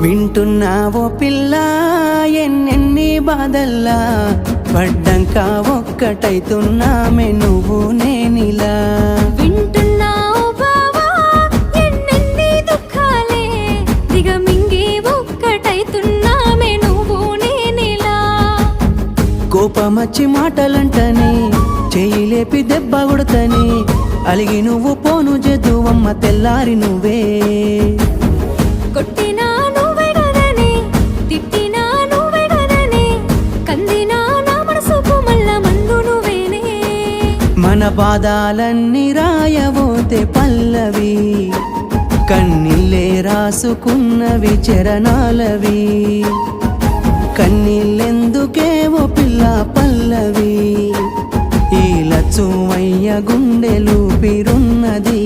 వింటున్నావో పిల్ల ఎన్నెన్ని బాధల్లా పడ్డంక ఒక్కటైతున్నామే నువ్వు నేనిలా వింటున్నావు బావా ఎన్నెన్ని దుఃఖాలే దిగమింగి ఒక్కటైతున్నామే నువ్వు నేనిలా కోపమచ్చి మాటలంటని చెయ్యి లేపి దెబ్బ కొడతని అలిగి నువ్వు పోను జదువమ్మ తెల్లారి నువ్వే కొట్టినా నువ్వే గదనే తిట్టినా నువ్వే గదనే కందినా నా మనసుకు మల్ల మందు నువ్వేనే మన బాధాలన్నీ రాయబోతే పల్లవి కన్నీళ్ళే రాసుకున్నవి చరణాలవి కన్నీళ్ళెందుకేవో పిల్ల పల్లవి ఈ లచ్చువయ్య గుండెలు పిరున్నది